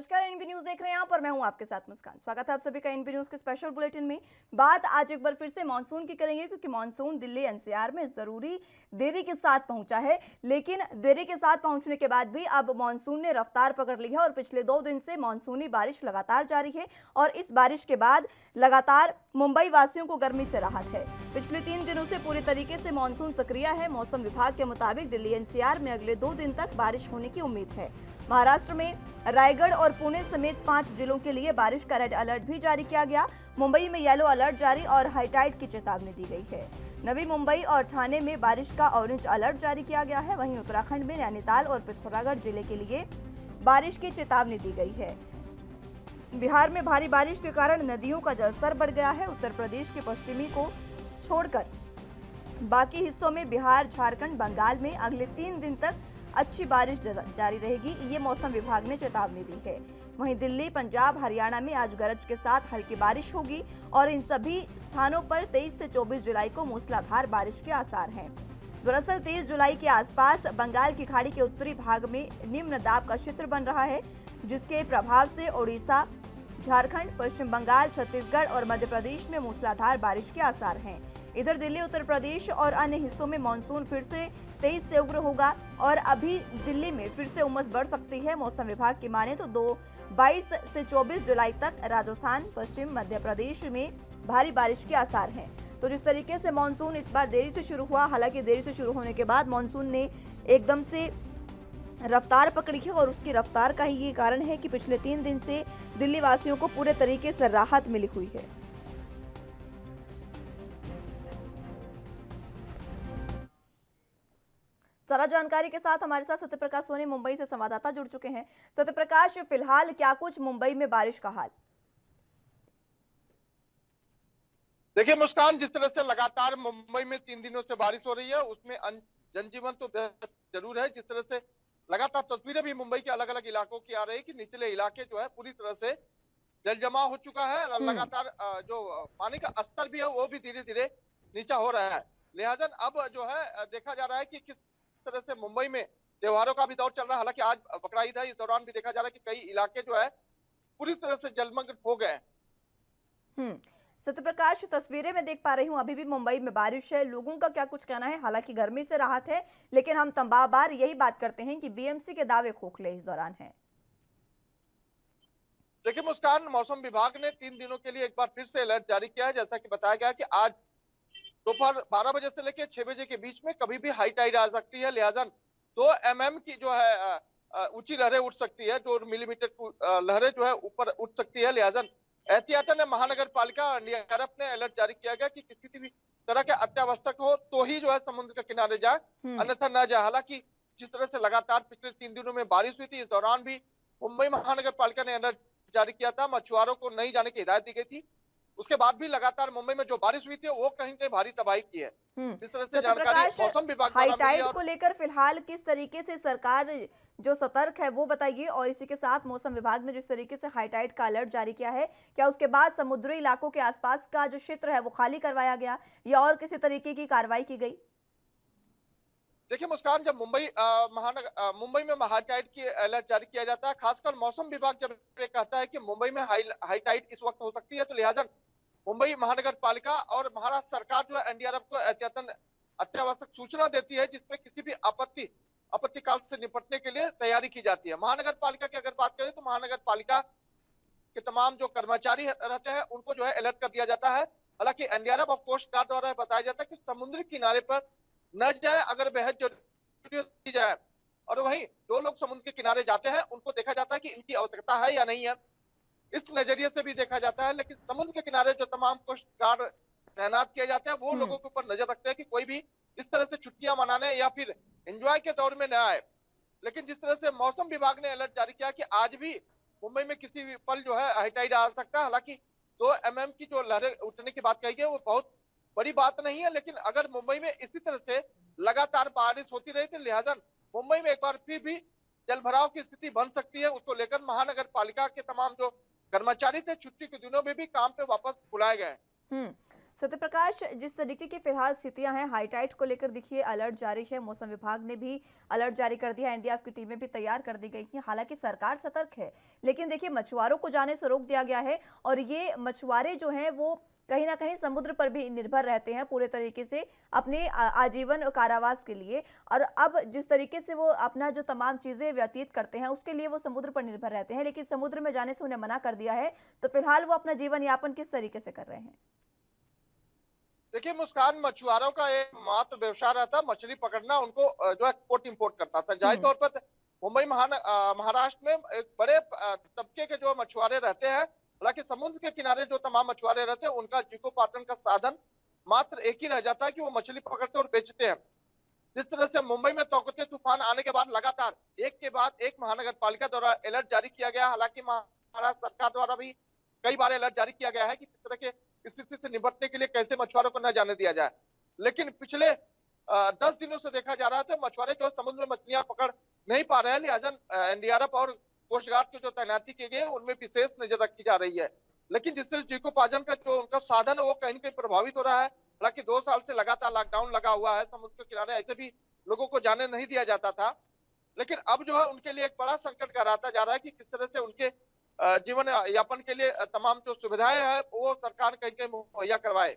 नमस्कार, NB news देख रहे हैं आप और मैं हूं आपके साथ मुस्कान। स्वागत है आप सभी का एनबी न्यूज के स्पेशल बुलेटिन में। बात आज एक बार फिर से मानसून की करेंगे, क्योंकि मानसून दिल्ली एनसीआर में जरूरी देरी के साथ पहुंचा है, लेकिन देरी के साथ पहुंचने के बाद भी अब मानसून ने रफ्तार पकड़ ली है और पिछले 2 दिन से मानसूनी बारिश लगातार जारी है। और इस बारिश के बाद लगातार मुंबई वासियों को गर्मी से राहत है। पिछले 3 दिनों से पूरी तरीके से मानसून सक्रिय है। मौसम विभाग के मुताबिक दिल्ली एनसीआर में अगले 2 दिन तक बारिश होने की उम्मीद है। महाराष्ट्र में रायगढ़ और पुणे समेत 5 जिलों के लिए बारिश का रेड अलर्ट भी जारी किया गया। मुंबई में येलो अलर्ट जारी और हाईटाइड की चेतावनी दी गई है। नवी मुंबई और ठाणे में बारिश का ऑरेंज अलर्ट जारी किया गया है। वहीं उत्तराखंड में नैनीताल और पिथौरागढ़ जिले के लिए बारिश की चेतावनी दी गई है। बिहार में भारी बारिश के कारण नदियों का जलस्तर बढ़ गया है। उत्तर प्रदेश के पश्चिमी को छोड़कर बाकी हिस्सों में बिहार, झारखंड, बंगाल में अगले 3 दिन तक अच्छी बारिश जारी रहेगी, ये मौसम विभाग ने चेतावनी दी है। वहीं दिल्ली, पंजाब, हरियाणा में आज गरज के साथ हल्की बारिश होगी और इन सभी स्थानों पर 23 से 24 जुलाई को मूसलाधार बारिश के आसार हैं। दरअसल 23 जुलाई के आसपास बंगाल की खाड़ी के उत्तरी भाग में निम्न दाब का क्षेत्र बन रहा है, जिसके प्रभाव से ओडिशा, झारखंड, पश्चिम बंगाल, छत्तीसगढ़ और मध्य प्रदेश में मूसलाधार बारिश के आसार हैं। इधर दिल्ली, उत्तर प्रदेश और अन्य हिस्सों में मानसून फिर से 23 से उग्र होगा और अभी दिल्ली में फिर से उमस बढ़ सकती है। मौसम विभाग की माने तो 22 से 24 जुलाई तक राजस्थान, पश्चिम मध्य प्रदेश में भारी बारिश के आसार हैं। तो जिस तरीके से मानसून इस बार देरी से शुरू हुआ, हालांकि देरी से शुरू होने के बाद मानसून ने एकदम से रफ्तार पकड़ी है और उसकी रफ्तार का ही ये कारण है कि पिछले 3 दिन से दिल्ली वासियों को पूरे तरीके से राहत मिली हुई है। सारा जानकारी के साथ हमारे साथ सत्यप्रकाश सोनी मुंबई से संवाददाता जुड़ चुके हैं। सत्यप्रकाश, फिलहाल क्या कुछ मुंबई में बारिश का हाल? देखिए मुस्कान, जिस तरह से लगातार मुंबई में 3 दिनों से बारिश हो रही है, उसमें जनजीवन तो व्यस्त जरूर है। जिस तरह से लगातार तस्वीरें भी मुंबई के अलग अलग इलाकों की आ रही है कि निचले इलाके जो है पूरी तरह से जल जमाव हो चुका है। लगातार जो पानी का स्तर भी है वो भी धीरे धीरे नीचा हो रहा है। लिहाजा अब जो है देखा जा रहा है कि किस तरह से मुंबई में त्योहारों का भी दौर चल रहा है। हालांकि आज बकरा ईद है, इस दौरान भी देखा जा रहा है कि कई इलाके जो है पूरी तरह से जलमग्न हो गए हैं। सत्यप्रकाश, तस्वीरें मैं देख पा रही हूँ, अभी भी मुंबई में बारिश है। लोगों का क्या कुछ कहना है? हालांकि गर्मी से राहत है, लेकिन हम तमाम बार यही बात करते हैं कि बीएमसी के दावे खोखले इस दौरान हैं। देखिए मुस्कान, मौसम विभाग ने 3 दिनों के लिए एक बार फिर से अलर्ट जारी किया है। जैसा कि बताया गया कि आज दोपहर 12 बजे से लेकर 6 बजे के बीच में कभी भी हाई टाइड आ सकती है। लिहाजा 2 mm की जो है ऊंची लहरें उठ सकती है, 2 मिलीमीटर लहरें जो है ऊपर उठ सकती है। लिहाजा एहतियातन महानगर पालिका एनडीआरएफ ने अलर्ट जारी किया गया कि किसी भी तरह के अत्यावश्यक हो तो ही जो है समुद्र के किनारे जाए, अन्यथा न जाए। हालांकि जिस तरह से लगातार पिछले 3 दिनों में बारिश हुई थी, इस दौरान भी मुंबई महानगर पालिका ने अलर्ट जारी किया था। मछुआरों को नहीं जाने की हिदायत दी गई थी। उसके बाद भी लगातार मुंबई में जो बारिश हुई थी वो कहीं कहीं भारी तबाही की है। इस तरह से जानकारी मौसम विभाग हाई टाइड को लेकर फिलहाल किस तरीके से सरकार जो सतर्क है वो बताइए, और इसी के साथ मौसम विभाग ने जिस तरीके से हाई टाइड का अलर्ट जारी किया है, क्या उसके बाद समुद्री इलाकों के आसपास का जो क्षेत्र है वो खाली करवाया गया या और किसी तरीके की कार्रवाई की गई? देखिए मुस्कान, जब मुंबई में हाई टाइड की अलर्ट जारी किया जाता है, खासकर मौसम विभाग जब ये कहता है कि मुंबई में हाई टाइड इस वक्त हो सकती है, तो लिहाजा मुंबई महानगर पालिका और महाराष्ट्र सरकार जो है एनडीआरएफ को एहतियातन अत्यावश्यक सूचना देती है, जिसमें किसी भी आपत्ति काल से निपटने के लिए तैयारी की जाती है। महानगर पालिका की अगर बात करें तो महानगर पालिका के तमाम जो कर्मचारी रहते हैं उनको जो है अलर्ट कर दिया जाता है। हालांकि एनडीआरएफ और कोस्ट गार्ड द्वारा बताया जाता है कि समुद्री किनारे पर न जाए अगर बेहद जरूरी की जाए, और वहीं जो लोग समुद्र के किनारे जाते हैं उनको देखा जाता है कि इनकी आवश्यकता है या नहीं है, इस नजरिए से भी देखा जाता है। लेकिन समुद्र के किनारे जो तमाम कोस्ट गार्ड तैनात किए जाते हैं वो लोगों के ऊपर नजर रखते हैं कि कोई भी इस तरह से छुट्टियां मनाने या फिर एंजॉय के दौर में न आए। लेकिन जिस तरह से मौसम विभाग ने अलर्ट जारी किया कि आज भी मुंबई में किसी भी पल जो है हाई टाइड आ सकता है। हालांकि 2 mm की जो लहरें उठने की बात कही गई वो बहुत बड़ी बात नहीं है, लेकिन अगर मुंबई में इसी तरह से लगातार बारिश होती रही तो लिहाजा मुंबई में एक बार फिर भी जलभराव की स्थिति बन सकती है। उसको लेकर महानगर पालिका के तमाम जो कर्मचारी थे छुट्टी के दिनों में भी काम पे वापस बुलाए गए। सत्यप्रकाश, जिस तरीके की फिलहाल स्थितियां हैं, हाई टाइड को लेकर देखिए अलर्ट जारी है। मौसम विभाग ने भी अलर्ट जारी कर दिया, एनडीआरएफ की टीमें भी तैयार कर दी गई हैं। हालांकि सरकार सतर्क है, लेकिन देखिए मछुआरों को जाने से रोक दिया गया है। और ये मछुआरे जो हैं वो कहीं ना कहीं समुद्र पर भी निर्भर रहते हैं पूरे तरीके से अपने आजीवन कारावास के लिए। और अब जिस तरीके से वो अपना जो तमाम चीजें व्यतीत करते हैं उसके लिए वो समुद्र पर निर्भर रहते हैं, लेकिन समुद्र में जाने से उन्हें मना कर दिया है। तो फिलहाल वो अपना जीवन यापन किस तरीके से कर रहे हैं? देखिए मुस्कान, मछुआरों का एक मात्र व्यवसाय रहता है मछली पकड़ना, उनको जो है एक्सपोर्ट इंपोर्ट करता था। जाहिर हम्म। तौर पर मुंबई महाराष्ट्र में एक बड़े तबके के जो मछुआरे रहते हैं, हालांकि समुद्र के किनारे जो तमाम मछुआरे रहते हैं उनका जीविकोपार्जन का साधन मात्र एक ही रह जाता है कि वो मछली पकड़ते और बेचते हैं। जिस तरह से मुंबई में तौकते तूफान आने के बाद लगातार एक के बाद एक महानगर पालिका द्वारा अलर्ट जारी किया गया। हालांकि महाराष्ट्र सरकार द्वारा भी कई बार अलर्ट जारी किया गया है कि किस तरह के स्थिति से निपटने के लिए कैसे मछुआरों को न जाने दिया जाए। लेकिन पिछले 10 दिनों से देखा जा रहा है तो मछुआरे जो समुद्र में मछलियां पकड़ नहीं पा रहे हैं, लिहाजा एनडीआरएफ और कोस्ट गार्ड की जो तैनाती की गई है उनमें विशेष नजर रखी जा रही है। लेकिन जिससे जीविकोपार्जन का जो उनका साधन है वो कहीं न कहीं प्रभावित हो रहा है। हालांकि 2 साल से लगातार लॉकडाउन लगा हुआ है, समुद्र के किनारे ऐसे भी लोगों को जाने नहीं दिया जाता था। लेकिन अब जो है उनके लिए एक बड़ा संकट गहराता जा रहा है कि किस तरह से उनके जीवन यापन के लिए तमाम जो सुविधाएं हैं वो सरकार कहीं कहीं मुहैया करवाए।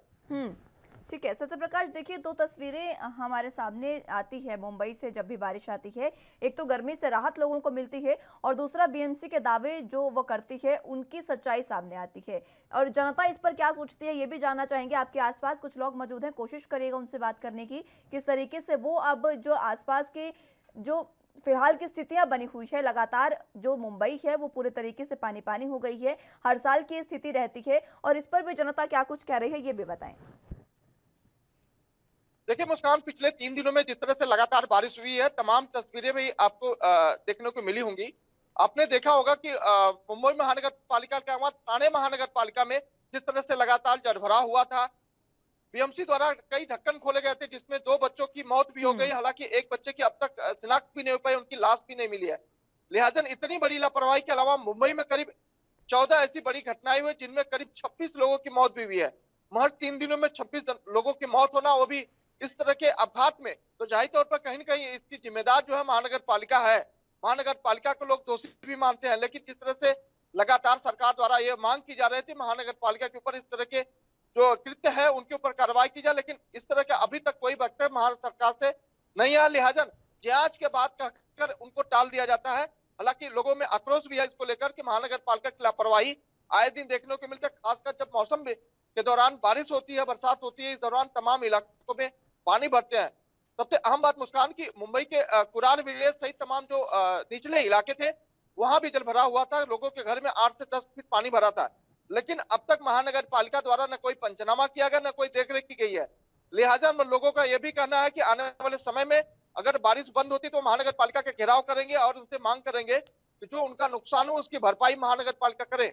ठीक है सत्यप्रकाश, देखिए दो तस्वीरें हमारे सामने आती है मुंबई से जब भी बारिश आती है। एक तो गर्मी से राहत लोगों को मिलती है और दूसरा बीएमसी के दावे जो वो करती है उनकी सच्चाई सामने आती है। और जनता इस पर क्या सोचती है ये भी जानना चाहेंगे। आपके आसपास कुछ लोग मौजूद हैं, कोशिश करिएगा उनसे बात करने की, किस तरीके से वो अब जो आसपास के जो फिलहाल की स्थितियां बनी हुई है, लगातार जो मुंबई है वो पूरे तरीके से पानी पानी हो गई है, हर साल की स्थिति रहती है, और इस पर भी जनता क्या कुछ कह रही है ये भी बताएं। देखिए मुस्कान, पिछले 3 दिनों में जिस तरह से लगातार बारिश हुई है तमाम तस्वीरें भी आपको देखने को मिली होंगी। आपने देखा होगा कि मुंबई महानगर पालिका के अलावा ठाणे महानगर पालिका में जिस तरह से लगातार जलभराव हुआ था, बीएमसी द्वारा कई ढक्कन खोले गए थे जिसमें 2 बच्चों की मौत भी हो गई। हालांकि एक बच्चे की अब तक शिनाख्त भी नहीं हो पाई, उनकी लाश भी नहीं मिली है। लिहाजा इतनी बड़ी लापरवाही के अलावा मुंबई में करीब 14 ऐसी बड़ी घटनाएं हुई जिनमें करीब 26 लोगों की मौत भी हुई है। महज 3 दिनों में 26 लोगों की मौत होना, वो भी इस तरह के अपघात में, तो जाहिर तौर पर कहीं न कहीं इसकी जिम्मेदार जो है महानगर पालिका है। महानगर पालिका को लोग दोषी भी मानते हैं, लेकिन जिस तरह से लगातार सरकार द्वारा ये मांग की जा रही थी महानगर पालिका के ऊपर इस तरह के जो कृत्य है उनके ऊपर कार्रवाई की जाए, लेकिन इस तरह का अभी तक कोई वक्तव्य महाराष्ट्र सरकार से नहीं आया। लिहाजा जांच के बाद कहकर उनको टाल दिया जाता है। हालांकि लोगों में आक्रोश भी है इसको लेकर कि महानगर पालिका की लापरवाही आए दिन देखने को मिलता है, खासकर जब मौसम के दौरान बारिश होती है, बरसात होती है, इस दौरान तमाम इलाकों में पानी भरते हैं। सबसे अहम बात मुस्कान की मुंबई के कुरान विलेज सहित तमाम जो निचले इलाके थे वहां भी जल भरा हुआ था, लोगों के घर में 8 से 10 फीट पानी भरा था। लेकिन अब तक महानगर पालिका द्वारा न कोई पंचनामा किया गया, न कोई देखरेख की गई है। लिहाजा लोगों का यह भी कहना है कि आने वाले समय में अगर बारिश बंद होती तो महानगर पालिका का घेराव करेंगे और उनसे मांग करेंगे कि जो उनका नुकसान हो उसकी भरपाई महानगर पालिका करे।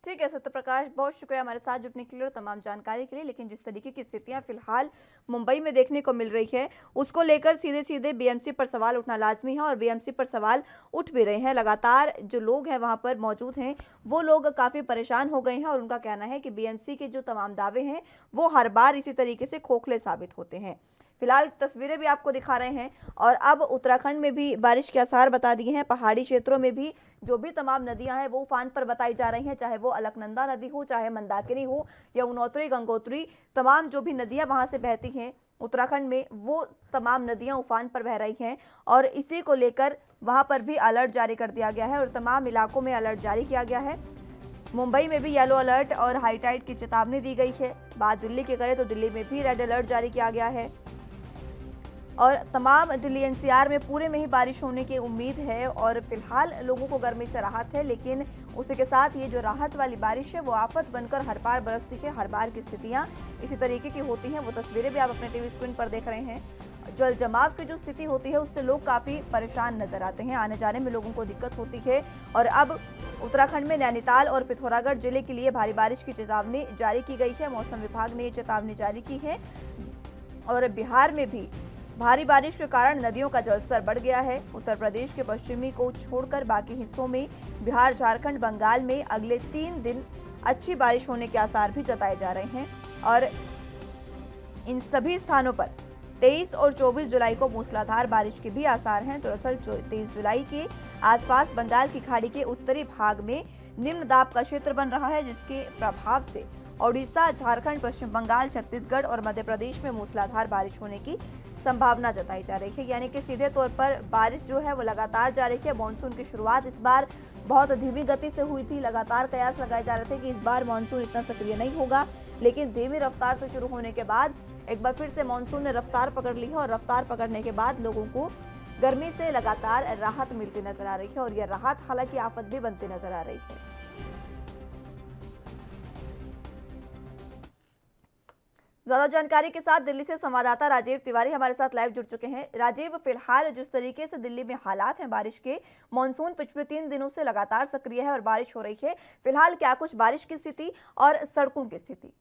ठीक है सत्यप्रकाश, बहुत शुक्रिया हमारे साथ जुड़ने के लिए और तमाम जानकारी के लिए। लेकिन जिस तरीके की स्थितियां फिलहाल मुंबई में देखने को मिल रही है उसको लेकर सीधे सीधे बीएमसी पर सवाल उठना लाजमी है और बीएमसी पर सवाल उठ भी रहे हैं। लगातार जो लोग हैं वहां पर मौजूद हैं वो लोग काफ़ी परेशान हो गए हैं और उनका कहना है कि बीएमसी के जो तमाम दावे हैं वो हर बार इसी तरीके से खोखले साबित होते हैं। फिलहाल तस्वीरें भी आपको दिखा रहे हैं और अब उत्तराखंड में भी बारिश के आसार बता दिए हैं। पहाड़ी क्षेत्रों में भी जो भी तमाम नदियां हैं वो उफान पर बताई जा रही हैं, चाहे वो अलकनंदा नदी हो, चाहे मंदाकिनी हो या यमुनोत्री, गंगोत्री, तमाम जो भी नदियां वहां से बहती हैं उत्तराखंड में वो तमाम नदियां उफान पर बह रही हैं। और इसी को लेकर वहां पर भी अलर्ट जारी कर दिया गया है और तमाम इलाकों में अलर्ट जारी किया गया है। मुंबई में भी येलो अलर्ट और हाई टाइड की चेतावनी दी गई है। बात दिल्ली की करें तो दिल्ली में भी रेड अलर्ट जारी किया गया है और तमाम दिल्ली एनसीआर में पूरे में ही बारिश होने की उम्मीद है। और फिलहाल लोगों को गर्मी से राहत है, लेकिन उसी के साथ ये जो राहत वाली बारिश है वो आफत बनकर हर बार बरसती है। हर बार की स्थितियां इसी तरीके की होती हैं। वो तस्वीरें भी आप अपने टीवी स्क्रीन पर देख रहे हैं। जल जमाव की जो स्थिति होती है उससे लोग काफ़ी परेशान नजर आते हैं, आने जाने में लोगों को दिक्कत होती है। और अब उत्तराखंड में नैनीताल और पिथौरागढ़ जिले के लिए भारी बारिश की चेतावनी जारी की गई है। मौसम विभाग ने ये चेतावनी जारी की है और बिहार में भी भारी बारिश के कारण नदियों का जलस्तर बढ़ गया है। उत्तर प्रदेश के पश्चिमी को छोड़कर बाकी हिस्सों में, बिहार, झारखंड, बंगाल में अगले 3 दिन अच्छी बारिश होने के आसार भी जताए जा रहे हैं और इन सभी स्थानों पर 23 और 24 जुलाई को मूसलाधार बारिश के भी आसार हैं। दरअसल 23 जुलाई के आसपास बंगाल की खाड़ी के उत्तरी भाग में निम्न दाब का क्षेत्र बन रहा है, जिसके प्रभाव से ओडिशा, झारखंड, पश्चिम बंगाल, छत्तीसगढ़ और मध्य प्रदेश में मूसलाधार बारिश होने की संभावना जताई जा रही है। यानी कि सीधे तौर पर बारिश जो है वो लगातार जारी है। मानसून की शुरुआत इस बार बहुत धीमी गति से हुई थी। लगातार कयास लगाए जा रहे थे कि इस बार मानसून इतना सक्रिय नहीं होगा, लेकिन धीमी रफ्तार से शुरू होने के बाद एक बार फिर से मानसून ने रफ्तार पकड़ ली है और रफ्तार पकड़ने के बाद लोगों को गर्मी से लगातार राहत मिलती नजर आ रही है और यह राहत हालांकि आफत भी बनती नजर आ रही है। ज्यादा जानकारी के साथ दिल्ली से संवाददाता राजीव तिवारी हमारे साथ लाइव जुड़ चुके हैं। राजीव, फिलहाल जिस तरीके से दिल्ली में हालात हैं बारिश के, मानसून पिछले 3 दिनों से लगातार सक्रिय है और बारिश हो रही है, फिलहाल क्या कुछ बारिश की स्थिति और सड़कों की स्थिति?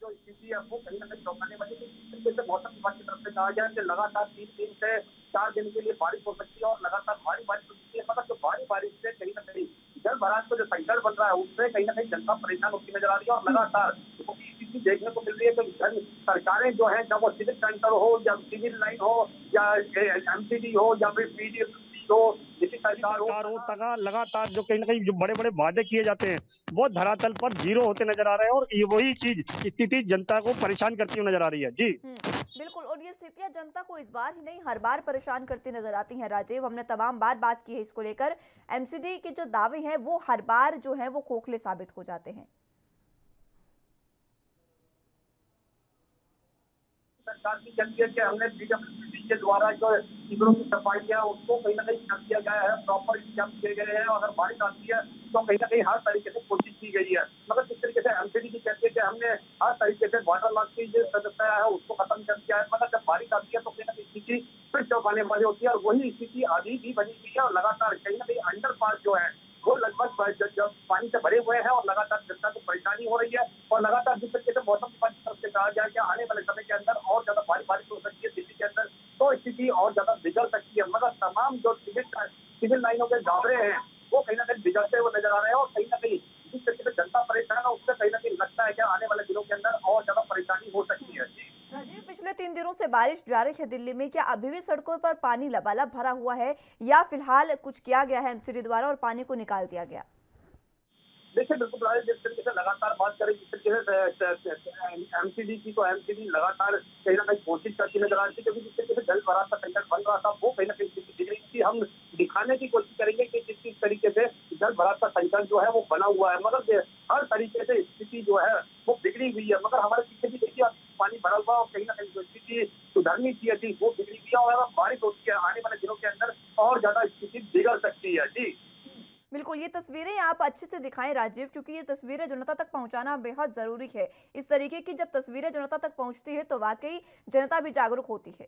जो स्थिति है वो कहीं ना कहीं चौंकाने वाली है। जैसे मौसम विभाग की तरफ से कहा गया है कि लगातार 3 दिन से 4 दिन के लिए बारिश हो सकती है और लगातार भारी बारिश हो सकती है। मतलब जो भारी बारिश से कहीं ना कहीं जल भराव को जो संकट बन रहा है उससे कहीं ना कहीं जनता परेशान होती नजर आ रही है और लगातार स्थिति देखने को मिल रही है कि सरकारें जो है, जब वो सिविल सेंटर हो या सिविल लाइन हो या एमसीडी हो या फिर पीडी हो, जिसी सरकार हो, तक लगातार जो कहीं ना कहीं जो बड़े बड़े वादे किए जाते हैं वो धरातल पर जीरो होते नजर आ रहे हैं और ये वही चीज स्थिति जनता को परेशान करती हुई नजर आ रही है। जी बिल्कुल, और ये स्थितियां जनता को इस बार ही नहीं हर बार परेशान करती नजर आती हैं। राजीव, हमने तमाम बार बात की है इसको लेकर। एमसीडी के जो दावे हैं वो हर बार जो है वो खोखले साबित हो जाते हैं। सरकार की कहती है कि हमने बीडब्ल्यूडी के द्वारा जो सीवरों की सफाई है उसको कहीं ना कहीं कर दिया गया है, प्रॉपर इंतजाम किए गए हैं। अगर बारिश आती है तो कहीं ना कहीं हर तरीके से कोशिश की गई है। मगर जिस तरीके से एमसीडी की कहती है कि हमने हर तरीके से वाटर लॉस की जो समस्या है उसको खत्म कर दिया है, मगर जब बारिश आती है तो कहीं ना कहीं स्थिति फिर चौंकाने वाली होती है और वही स्थिति अभी भी बनी हुई है और लगातार कहीं ना कहीं अंडरपास जो है वो लगभग जब पानी से भरे हुए हैं और लगातार जनता को परेशानी हो रही है। और लगातार जिस तरीके से मौसम विभाग की तरफ से कहा गया कि आने वाले समय के अंदर और ज्यादा भारी बारिश हो सकती है दिल्ली के अंदर, तो स्थिति और ज्यादा बिगड़ सकती है। मगर तमाम जो सिविल लाइनों के गावरे हैं वो कहीं ना कहीं बिगड़ते हुए नजर आ रहे हैं और कहीं ना कहीं जिस तरीके से जनता परेशान है उससे कहीं ना कहीं लगता है कि आने वाले दिनों के अंदर और ज्यादा परेशानी हो सकती है। राजीव, पिछले 3 दिनों से बारिश जारी है दिल्ली में, क्या अभी भी सड़कों पर पानी लबालब भरा हुआ है या फिलहाल कुछ किया गया है एमसीडी द्वारा और पानी को निकाल दिया गया? देखिए बिल्कुल, जिस तरीके से लगातार बात करें जिस तरीके से एमसीडी की, तो एमसीडी लगातार कहीं ना कहीं कोशिश करती नजर आ रही थी, क्योंकि जिस तरीके से जल भराव का संकट बन रहा था वो कहीं ना कहीं स्थिति दिख रही थी। हम दिखाने की कोशिश करेंगे कि किस तरीके से जल भराव का संकट जो है वो बना हुआ है, मगर हर तरीके से स्थिति जो है वो बिगड़ी हुई है। मगर हमारे पीछे भी देखिए पानी भरा हुआ और कहीं ना कहीं जो स्थिति सुधरनी चाहिए थी वो बिगड़ी हुई है और अगर बारिश होती है आने वाले दिनों के अंदर और ज्यादा स्थिति बिगड़ सकती है। जी बिल्कुल, ये तस्वीरें आप अच्छे से दिखाएं राजीव, क्योंकि ये तस्वीरें जनता तक पहुंचाना बेहद जरूरी है। इस तरीके की जब तस्वीरें जनता तक पहुंचती है तो वाकई जनता भी जागरूक होती है।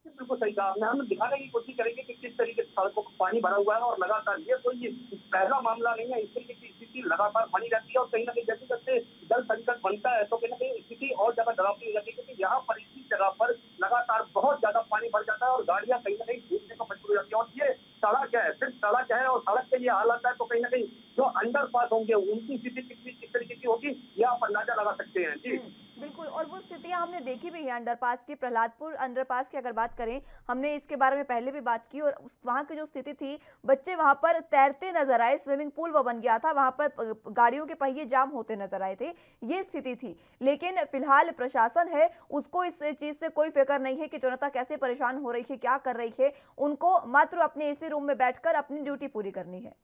बिल्कुल सही कहा। हम दिखाने की कोशिश करेंगे कि किस तरीके से सड़कों पर पानी भरा हुआ है और लगातार ये कोई पहला मामला नहीं है। इस तरीके की स्थिति लगातार बनी रहती है और कहीं ना कहीं जैसे जैसे जल संकट बनता है तो कहीं ना कहीं स्थिति और ज्यादा डरावनी हो जाती है, क्योंकि यहाँ पर इसी जगह पर लगातार बहुत ज्यादा पानी भर जाता है और गाड़ियां कहीं ना कहीं घूमने को मजबूर हो जाती है। और ये सड़क है, सिर्फ सड़क है और सड़क के ये हालत है तो कहीं ना कहीं जो अंडरपास होंगे उनकी स्थिति किस तरीके की होगी ये आप अंदाजा लगा सकते हैं। जी बिल्कुल, और वो स्थितियां हमने देखी भी है अंडरपास की। प्रहलादपुर अंडरपास की अगर बात करें, हमने इसके बारे में पहले भी बात की और वहां की जो स्थिति थी, बच्चे वहां पर तैरते नजर आए, स्विमिंग पूल वो बन गया था, वहां पर गाड़ियों के पहिए जाम होते नजर आए थे, ये स्थिति थी। लेकिन फिलहाल प्रशासन है उसको इस चीज से कोई फिक्र नहीं है कि जनता कैसे परेशान हो रही है, क्या कर रही है, उनको मात्र अपने एसी रूम में बैठकर अपनी ड्यूटी पूरी करनी है।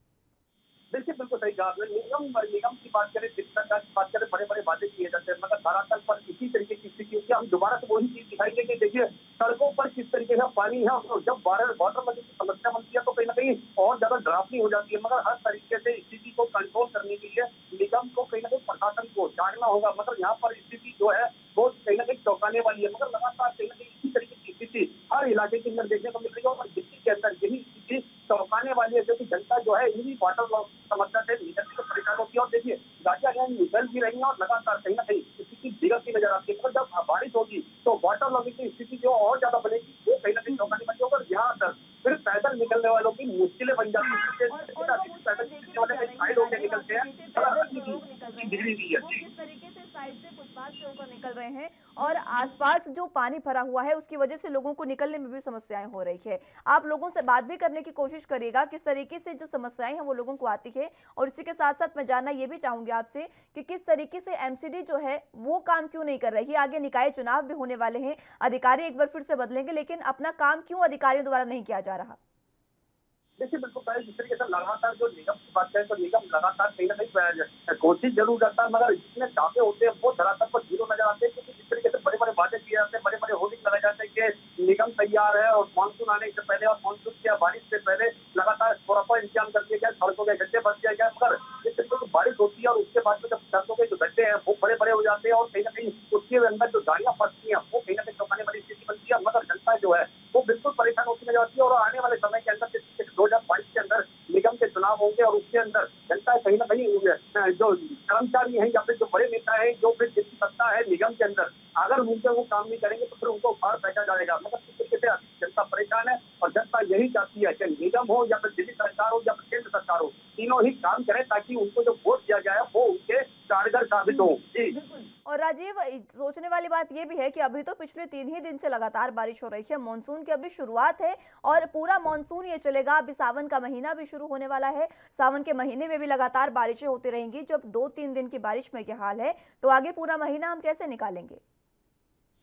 देखिए बिल्कुल सही कहा आपने। निगम की बात करें, सरकार की बात करें, बड़े बड़े वादे किए जाते हैं, मगर धरातल पर इसी तरीके की स्थिति होती है। हम दोबारा से वही चीज दिखाएंगे कि देखिए सड़कों पर किस तरीके का पानी है और जब वाटर लगी की समस्या बनती है तो कहीं ना कहीं और ज्यादा डरावनी हो जाती है। मगर हर तरीके से स्थिति को कंट्रोल करने के लिए निगम को कहीं ना कहीं प्रशासन को जागना होगा। मगर यहाँ पर स्थिति जो है वो कहीं ना कहीं चौंकाने वाली है, मगर लगातार कहीं ना कहीं इसी तरीके की स्थिति हर इलाके के अंदर देखने को मिल रही है और दिल्ली के अंदर यही स्थिति चौंकाने वाली है, क्योंकि जनता जो है इन्हीं वाटर लॉस समस्या से निकलने को परेशान होती है। और देखिए गाड़ियां निकल भी रही है और लगातार कहीं ना कहीं स्थिति बिगड़ती नजर आती है। मगर जब बारिश होगी तो वाटर लॉगिंग की स्थिति जो और ज्यादा बनेगी वो कहीं ना कहीं चौंकाने वाली होगी और यहाँ पर फिर पैदल निकलने वालों की मुश्किलें बन जाती है। बिगड़ी हुई है। वो किस तरीके से साइड से फुटपाथ से होकर निकल रहे हैं और आसपास जो पानी भरा हुआ है उसकी वजह से लोगों को निकलने में भी समस्याएं हो रही है। आप लोगों से बात भी करने की कोशिश करिएगा किस तरीके से जो समस्याएं हैं वो लोगों को आती है, और इसी के साथ साथ मैं जानना ये भी चाहूंगी आपसे कि किस तरीके से एमसीडी जो है वो काम क्यों नहीं कर रही है। आगे निकाय चुनाव भी होने वाले हैं, अधिकारी एक बार फिर से बदलेंगे, लेकिन अपना काम क्यों अधिकारियों द्वारा नहीं किया जा रहा? देखिए बिल्कुल पहले जिस तरीके से लगातार जो निगम की बात करें तो निगम लगातार कहीं ना कहीं कोशिश जरूर करता है, मगर जितने दावे होते हैं वो धरातल पर जीरो नजर आते हैं। क्योंकि जिस तरीके से बड़े बड़े वादे किए जाते हैं, बड़े बड़े होर्डिंग लगाए जाते हैं कि निगम तैयार है और मानसून आने से पहले और मानसून की बारिश से पहले लगातार प्रॉपर इंतजाम कर दिया गया, सड़कों के गड्ढे बन दिया गया, मगर जिस तरीके से बारिश होती है और उसके बाद में जब सड़कों के जो गड्ढे हैं वो बड़े बड़े हो जाते हैं और कहीं ना कहीं उसके अंदर जो गाड़ियां फंसती हैं वो कहीं ना कहीं चौंकाने वाली स्थिति बनती है, मगर जनता जो है वो बिल्कुल परेशान होती नजर आती है। और आने वाले समय के अंदर 2022 के अंदर निगम के चुनाव होंगे और उसके अंदर जनता कहीं ना कहीं जो कर्मचारी हैं या फिर जो बड़े नेता हैं, जो फिर जिसकी सत्ता है निगम के अंदर, अगर उनके वो काम नहीं करेंगे तो फिर उनको बाहर फेंका जाएगा। मतलब इस तरीके से अभी जनता परेशान है और जनता यही चाहती है कि निगम हो या फिर दिल्ली सरकार हो या फिर केंद्र सरकार हो, तीनों ही काम करें ताकि उनको जो वोट दिया जाए वो उनके कारगर साबित हो। जी बिल्कुल। और राजीव, सोचने वाली बात ये भी है कि अभी तो पिछले 3 ही दिन से लगातार बारिश हो रही है, मानसून की अभी शुरुआत है और पूरा मानसून ये चलेगा। अभी सावन का महीना भी शुरू होने वाला है, सावन के महीने में भी लगातार बारिशें होती रहेंगी। जब 2-3 दिन की बारिश में ये हाल है तो आगे पूरा महीना हम कैसे निकालेंगे?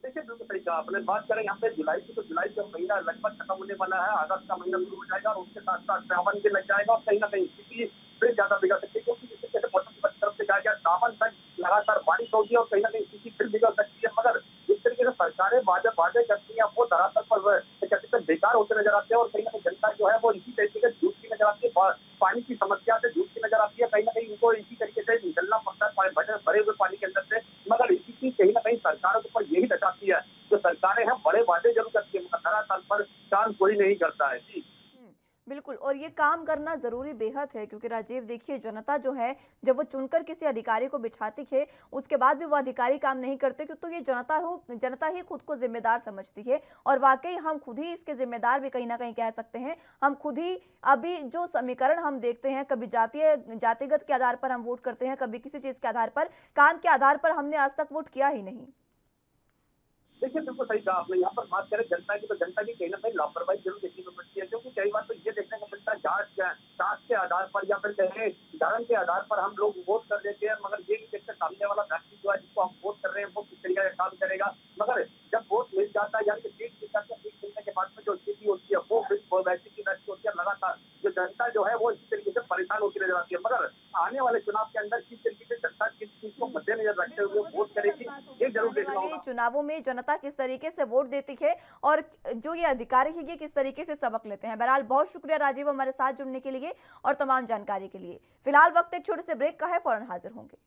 देखिए बिल्कुल सही कहा आपने। बात करें यहाँ पे जुलाई की, तो जुलाई का महीना लगभग खत्म होने वाला है, अगस्त का महीना शुरू हो जाएगा और उसके साथ साथ सावन भी लग जाएगा और कहीं ना कहीं स्थिति फिर ज्यादा बिगड़ सकती है। क्योंकि जिस तरीके से मौसम विभाग की तरफ से कहा गया सावन तक लगातार बारिश होगी और कहीं ना कहीं स्थिति फिर बिगड़ सकती है, मगर जिस तरीके से सरकारें वादे वादे करती हैं वो धरातल पर कहते हैं बेकार होते नजर आते हैं और कहीं ना कहीं जनता जो है वो इसी तरीके से जूझती नजर आती है, पानी की समस्या से जूझती नजर आती है। कहीं ना कहीं उनको इसी तरीके से निकलना पड़ता है भरे हुए पानी के अंदर से, मगर इसी की कहीं ना कहीं सरकारों के ऊपर यही दचाती है। जो सरकारें हैं बड़े वादे जरूर करती है, मगर धरातल पर काम कोई नहीं करता है। जी बिल्कुल, और ये काम करना ज़रूरी बेहद है, क्योंकि राजीव देखिए, जनता जो है जब वो चुनकर किसी अधिकारी को बिठाती है उसके बाद भी वो अधिकारी काम नहीं करते, क्योंकि तो ये जनता ही खुद को जिम्मेदार समझती है। और वाकई हम खुद ही इसके जिम्मेदार भी कहीं ना कहीं कह सकते हैं। हम खुद ही अभी जो समीकरण हम देखते हैं, कभी जातिगत के आधार पर हम वोट करते हैं, कभी किसी चीज़ के आधार पर, काम के आधार पर हमने आज तक वोट किया ही नहीं। देखिए बिल्कुल सही कहा आपने। यहाँ पर बात करें जनता की, तो जनता की कहीं ना कहीं लापरवाही जरूर देखने को मिलती है, क्योंकि कई बार तो ये देखने को मिलता है जांच के आधार पर या फिर कहें धर्म के आधार पर हम लोग वोट कर देते हैं, मगर ये नहीं देखते सामने वाला व्यक्ति जो है जिसको हम वोट कर रहे हैं वो किस तरीके का काम करेगा। मगर जब वोट मिल जाता है यानी कि सीट मिल जाती है, सीट मिलने के बाद में जो स्थिति होती है वो वैसी की वैसी होती है। लगातार जो जनता जो है वो इसी तरीके से परेशान होती नजर आती है, मगर आने वाले चुनाव के अंदर किस तरीके से जनता किस चीज को मद्देनजर रखते हुए वोट करेगी ये जरूर देखना होगा। चुनावों में जनता किस तरीके से वोट देती है और जो ये अधिकारी है ये किस तरीके से सबक लेते हैं। बहरहाल बहुत शुक्रिया राजीव हमारे साथ जुड़ने के लिए और तमाम जानकारी के लिए। फिलहाल वक्त एक छोटे से ब्रेक का है, फौरन हाजिर होंगे।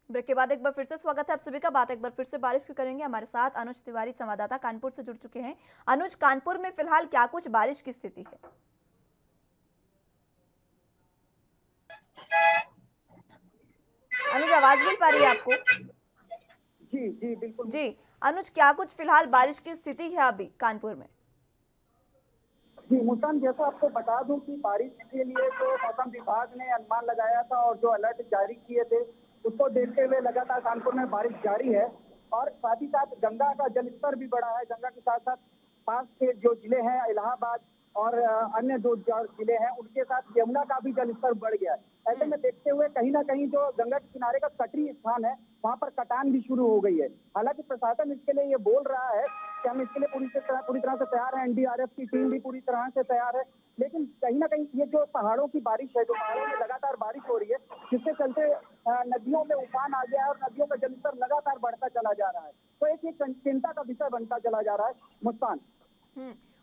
ब्रेक के बाद एक बार फिर से स्वागत है आप सभी का। बात एक बार फिर से बारिश की करेंगे। हमारे साथ अनुज तिवारी संवाददाता कानपुर से जुड़ चुके हैं। अनुज, कानपुर में फिलहाल क्या कुछ बारिश की स्थिति है? अनुज, आवाज मिल पा रही है आपको? जी जी बिल्कुल जी अनुज, क्या कुछ फिलहाल बारिश की स्थिति है अभी कानपुर में? जी मुस्कान, जैसा आपको बता दूं कि बारिश के लिए जो मौसम विभाग ने अनुमान लगाया था और जो अलर्ट जारी किए थे उसको देखते हुए लगातार कानपुर में बारिश जारी है। और साथ ही साथ गंगा का जलस्तर भी बढ़ा है। गंगा के साथ साथ पास के जो जिले हैं इलाहाबाद और अन्य जो जिले हैं उनके साथ यमुना का भी जलस्तर बढ़ गया है। ऐसे में देखते हुए कहीं ना कहीं जो गंगा के किनारे का तटीय स्थान है वहां पर कटान भी शुरू हो गई है। हालांकि प्रशासन इसके लिए ये बोल रहा है कि हम इसके लिए पूरी तरह से तैयार हैं, एनडीआरएफ की टीम भी पूरी तरह से तैयार है। लेकिन कहीं ना कहीं ये जो पहाड़ों की बारिश है, जो पहाड़ों में लगातार बारिश हो रही है, जिसके चलते नदियों में उफान आ गया है और नदियों का जलस्तर लगातार बढ़ता चला जा रहा है। तो एक चिंता का विषय बनता चला जा रहा है मुस्कान।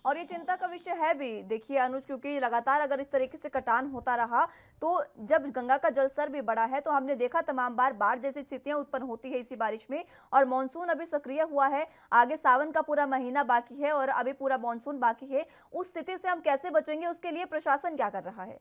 और ये चिंता का विषय है भी देखिए अनुज, क्योंकि लगातार अगर इस तरीके से कटान होता रहा तो जब गंगा का जलस्तर भी बढ़ा है तो हमने देखा तमाम बार बाढ़ जैसी स्थितियां उत्पन्न होती है इसी बारिश में। और मानसून अभी सक्रिय हुआ है, आगे सावन का पूरा महीना बाकी है और अभी पूरा मानसून बाकी है। उस स्थिति से हम कैसे बचेंगे, उसके लिए प्रशासन क्या कर रहा है?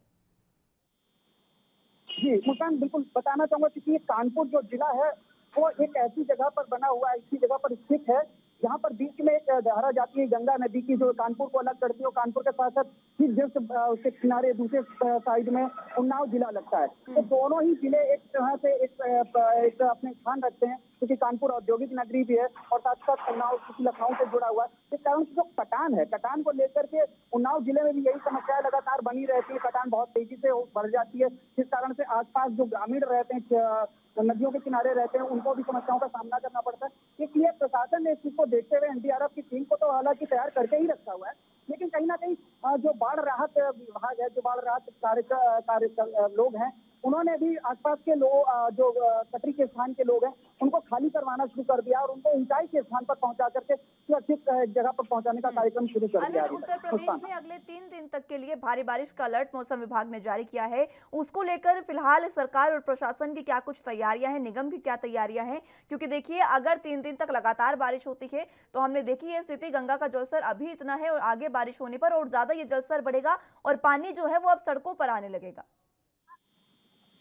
जी, मुस्कान बिल्कुल बताना चाहूँगा क्योंकि ये कानपुर जो जिला है, वो एक ऐसी जगह पर बना हुआ है, ऐसी जगह पर स्थित है, जहाँ पर बीच में एक धारा जाती है गंगा नदी की, जो कानपुर को अलग करती है और कानपुर के साथ-साथ ठीक जस्ट उसके किनारे दूसरे साइड में उन्नाव जिला लगता है। तो दोनों ही जिले एक तरह से एक अपने स्थान रखते हैं, क्योंकि कानपुर औद्योगिक नगरी भी है और साथ-साथ उन्नाव क्योंकि लखनऊ से जुड़ा हुआ है। इस कारण से जो कटान है, कटान को लेकर के उन्नाव जिले में भी यही समस्याएं लगातार बनी रहती है। कटान बहुत तेजी से बढ़ जाती है, जिस कारण से आसपास जो ग्रामीण रहते हैं, नदियों के किनारे रहते हैं, उनको भी समस्याओं का सामना करना पड़ता है। इसलिए प्रशासन ने इस चीज को देखते हुए एनडीआरएफ की टीम को तो हालांकि तैयार करके ही रखा हुआ है, लेकिन कहीं ना कहीं जो बाढ़ राहत विभाग है, जो बाढ़ राहत लोग हैं, उन्होंने भी आसपास के लोग जो कटरी के स्थान के लोग हैं, उनको खाली करवाना शुरू कर दिया और उनको ऊंचाई के स्थान पर पहुंचा करके सुरक्षित जगह पर पहुंचाने का कार्यक्रम शुरू कर दिया। अनुज, उत्तर प्रदेश में अगले 3 दिन तक के लिए भारी बारिश का अलर्ट मौसम विभाग ने जारी किया है। उसको लेकर फिलहाल सरकार और प्रशासन की क्या कुछ तैयारियां हैं, निगम की क्या तैयारियां हैं? क्योंकि देखिए, अगर 3 दिन तक लगातार बारिश होती है तो हमने देखी है स्थिति, गंगा का जलस्तर अभी इतना है और आगे बारिश होने पर और ज्यादा ये जलस्तर बढ़ेगा और पानी जो है वो अब सड़कों पर आने लगेगा।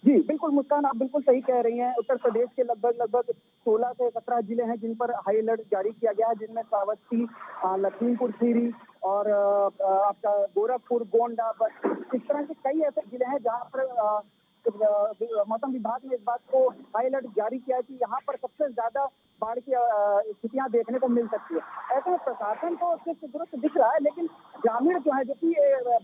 जी, बिल्कुल मुस्कान, आप बिल्कुल सही कह रही हैं। उत्तर प्रदेश के लगभग 16 से 17 जिले हैं जिन पर हाई अलर्ट जारी किया गया है, जिनमें श्रावस्ती, लखीमपुर खीरी और आपका गोरखपुर, गोंडा, इस तरह के कई ऐसे जिले हैं जहां पर मौसम विभाग ने इस बात को हाई अलर्ट जारी किया है कि यहाँ पर सबसे ज्यादा बाढ़ की स्थितियां देखने को मिल सकती है। ऐसे में प्रशासन को सिर्फ दुरुस्त दिख रहा है, लेकिन ग्रामीण जो है, जो कि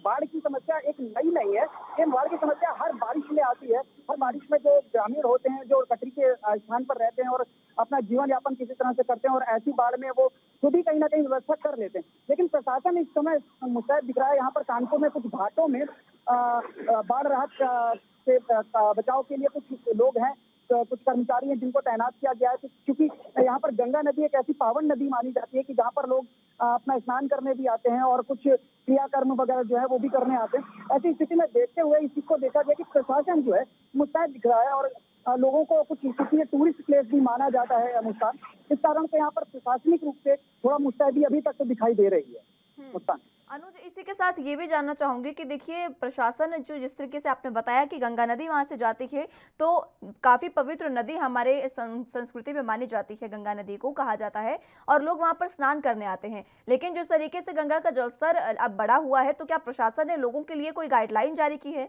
बाढ़ की समस्या एक नई नहीं है, ये बाढ़ की समस्या हर बारिश में आती है। हर बारिश में जो ग्रामीण होते हैं, जो कटरी के स्थान पर रहते हैं और अपना जीवन यापन किसी तरह से करते हैं, और ऐसी बाढ़ में वो खुद ही कहीं ना कहीं व्यवस्था कर लेते हैं, लेकिन प्रशासन इस समय मुस्तैद दिख रहा है। यहाँ पर कानपुर में कुछ घाटों में बाढ़ राहत से बचाव के लिए कुछ लोग हैं, कुछ कर्मचारी हैं जिनको तैनात किया गया है, क्योंकि यहाँ पर गंगा नदी एक ऐसी पावन नदी मानी जाती है कि जहाँ पर लोग अपना स्नान करने भी आते हैं और कुछ क्रियाकर्म वगैरह जो है वो भी करने आते हैं। ऐसी स्थिति में देखते हुए इस चीज को देखा गया कि प्रशासन जो है मुस्तैद दिख रहा है और लोगों को कुछ स्थिति टूरिस्ट प्लेस भी माना जाता है मुस्कान। इस कारण से यहाँ पर प्रशासनिक रूप से थोड़ा मुस्तैदी अभी तक तो दिखाई दे रही है मुस्कान। अनुज, इसी के साथ ये भी जानना चाहूंगी कि देखिए, प्रशासन जो जिस तरीके से आपने बताया कि गंगा नदी वहां से जाती है, तो काफी पवित्र नदी हमारे संस्कृति में मानी जाती है, गंगा नदी को कहा जाता है, और लोग वहां पर स्नान करने आते हैं। लेकिन जिस तरीके से गंगा का जलस्तर अब बढ़ा हुआ है, तो क्या प्रशासन ने लोगों के लिए कोई गाइडलाइन जारी की है?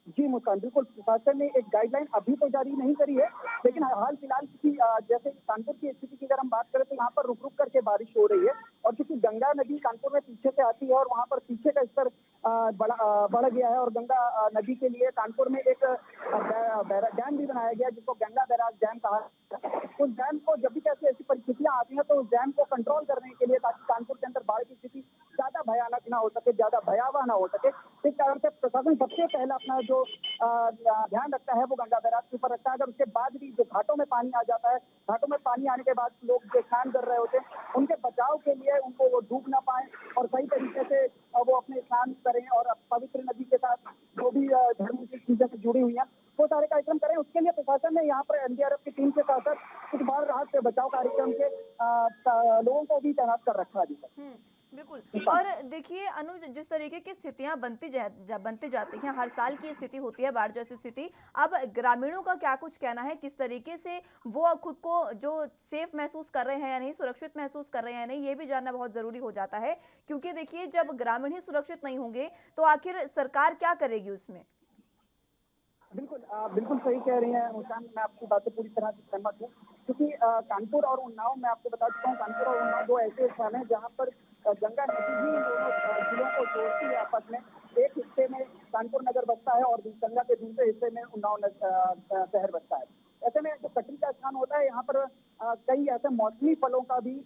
जी मुस्कान, बिल्कुल प्रशासन ने एक गाइडलाइन अभी तो जारी नहीं करी है, लेकिन हाल फिलहाल की जैसे कानपुर की स्थिति की अगर हम बात करें तो यहाँ पर रुक रुक करके बारिश हो रही है, और क्योंकि गंगा नदी कानपुर में पीछे से आती है और वहाँ पर पीछे का स्तर बढ़ गया है, और गंगा नदी के लिए कानपुर में एक डैम भी बनाया गया जिसको गंगा बैराज डैम कहा जाता है। उस डैम को जब भी कैसे ऐसी परिस्थितियां आती हैं तो उस डैम को कंट्रोल करने के लिए, ताकि कानपुर के अंदर बाढ़ की स्थिति ज्यादा भयानक ना हो सके, ज्यादा भयावह ना हो सके, इस कारण से प्रशासन सबसे पहले अपना जो ध्यान रखता है वो गंगा बैराज के ऊपर रखता है। अगर उसके बाद भी जो घाटों में पानी आ जाता है, घाटों में पानी आने के बाद लोग जो स्नान कर रहे होते हैं, उनके बचाव के लिए उनको वो डूब ना पाए और सही तरीके से वो अपने स्नान करें और पवित्र नदी के साथ जो भी धर्म की चीजें से जुड़ी हुई हैं वो सारे कार्यक्रम करें। उसके लिए प्रशासन ने यहाँ पर एनडीआरएफ की टीम के साथ साथ कुछ बाढ़ राहत से बचाव कार्यक्रम के लोगों को भी तैनात कर रखा है अभी तक। बिल्कुल। और देखिए अनुज, जिस तरीके की स्थितियां बनती जाती हैं, हर साल की स्थिति होती है बाढ़ जैसी स्थिति, अब ग्रामीणों का क्या कुछ कहना है, किस तरीके से वो खुद को जो सेफ महसूस कर रहे हैं या नहीं, सुरक्षित महसूस कर रहे हैं या नहीं, ये भी जानना बहुत जरूरी हो जाता है। क्योंकि देखिए, जब ग्रामीण ही सुरक्षित नहीं होंगे तो आखिर सरकार क्या करेगी उसमें? बिल्कुल बिल्कुल सही कह रही हैं मुस्कान, मैं आपकी बातें पूरी तरह से सहमत हूँ, क्योंकि कानपुर और उन्नाव, मैं आपको बता चुका हूँ, कानपुर और उन्नाव दो ऐसे स्थान हैं जहाँ पर गंगा नदी ही इन दोनों जिलों को जोड़ती है आपस में। एक हिस्से में कानपुर नगर बसता है और गंगा के दूसरे हिस्से में उन्नाव शहर बसता है। ऐसे में जो कटरी का स्थान होता है, यहाँ पर कई ऐसे मौसमी फलों का भी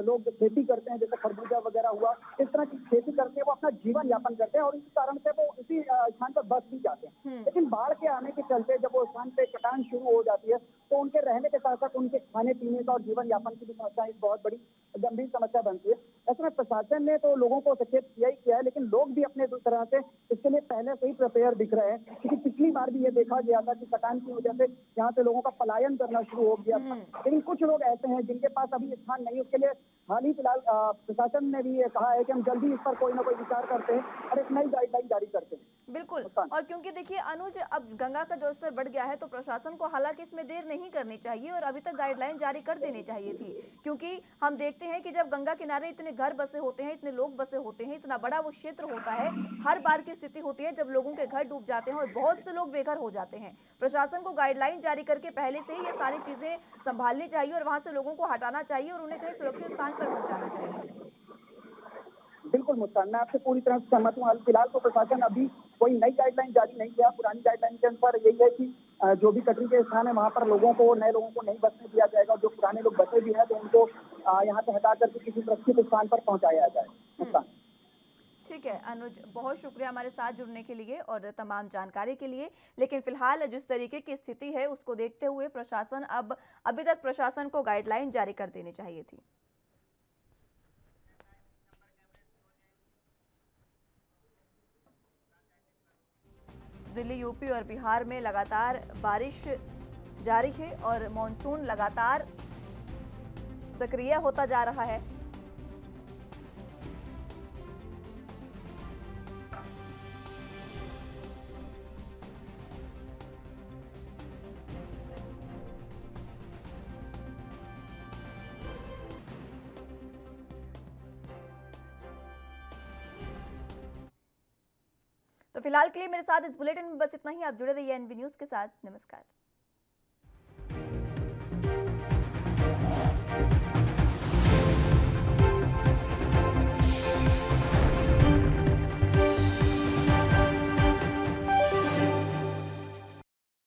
लोग खेती करते हैं, जैसे खरबूजा वगैरह हुआ, इस तरह की खेती करके वो अपना जीवन यापन करते हैं और इस कारण से वो इसी स्थान पर बस भी जाते हैं। लेकिन बाढ़ के आने के चलते जब वो स्थान पे कटान शुरू हो जाती है तो उनके रहने के साथ साथ उनके खाने पीने का और जीवन यापन की भी समस्या एक बहुत बड़ी गंभीर समस्या बनती है। ऐसे में प्रशासन ने तो लोगों को सचेत किया ही किया है, लेकिन लोग भी अपने तरह से इसके लिए पहले से ही प्रिपेयर दिख रहे हैं, क्योंकि पिछली बार भी ये देखा गया था कि कटान की वजह से यहाँ से लोगों का पलायन करना शुरू हो गया था। लेकिन कुछ लोग ऐसे हैं जिनके पास अभी स्थान नहीं, उसके लिए हाल ही फिलहाल प्रशासन ने भी ये कहा है कि हम जल्दी इस पर कोई ना कोई विचार करते हैं और एक नई गाइडलाइन जारी करते हैं। बिल्कुल। मुस्कान। और क्योंकि देखिए अनुज, अब गंगा का जलस्तर बढ़ गया है तो प्रशासन को हालांकि इसमें देर नहीं करनी चाहिए और अभी तक गाइडलाइन जारी कर देनी चाहिए थी, क्योंकि हम देखते हैं कि जब गंगा किनारे इतने घर बसे होते हैं, इतने लोग बसे होते हैं, इतना बड़ा वो क्षेत्र होता है, हर बार की स्थिति होती है जब लोगों के घर डूब जाते हैं और बहुत से लोग बेघर हो जाते हैं। प्रशासन को गाइडलाइन जारी करके पहले से ही ये सारी चीजें संभालनी चाहिए और वहां से लोगों को हटाना चाहिए और उन्हें कहीं सुरक्षित स्थान पर पहुंचाना चाहिए। बिल्कुल मुस्कान, मैं आपसे पूरी तरह से सहमत हूँ। फिलहाल तो प्रशासन अभी कोई नई गाइडलाइन जारी नहीं किया। पुरानी गाइडलाइन के अनुसार यही है कि जो भी कटरी के स्थान है वहाँ पर लोगों को, नए लोगों को नहीं बसने दिया जाएगा। जो पुराने लोग बसे भी हैं तो उनको यहाँ से हटा करके किसी सुरक्षित स्थान पर पहुँचाया जाए। मुस्कान। ठीक है अनुज, बहुत शुक्रिया हमारे साथ जुड़ने के लिए और तमाम जानकारी के लिए। लेकिन फिलहाल जिस तरीके की स्थिति है उसको देखते हुए प्रशासन अभी तक प्रशासन को गाइडलाइन जारी कर देनी चाहिए थी। दिल्ली, यूपी और बिहार में लगातार बारिश जारी है और मॉनसून लगातार सक्रिय होता जा रहा है। तो फिलहाल के लिए मेरे साथ इस बुलेटिन में बस इतना ही। आप जुड़े रहिए एनबी न्यूज के साथ। नमस्कार।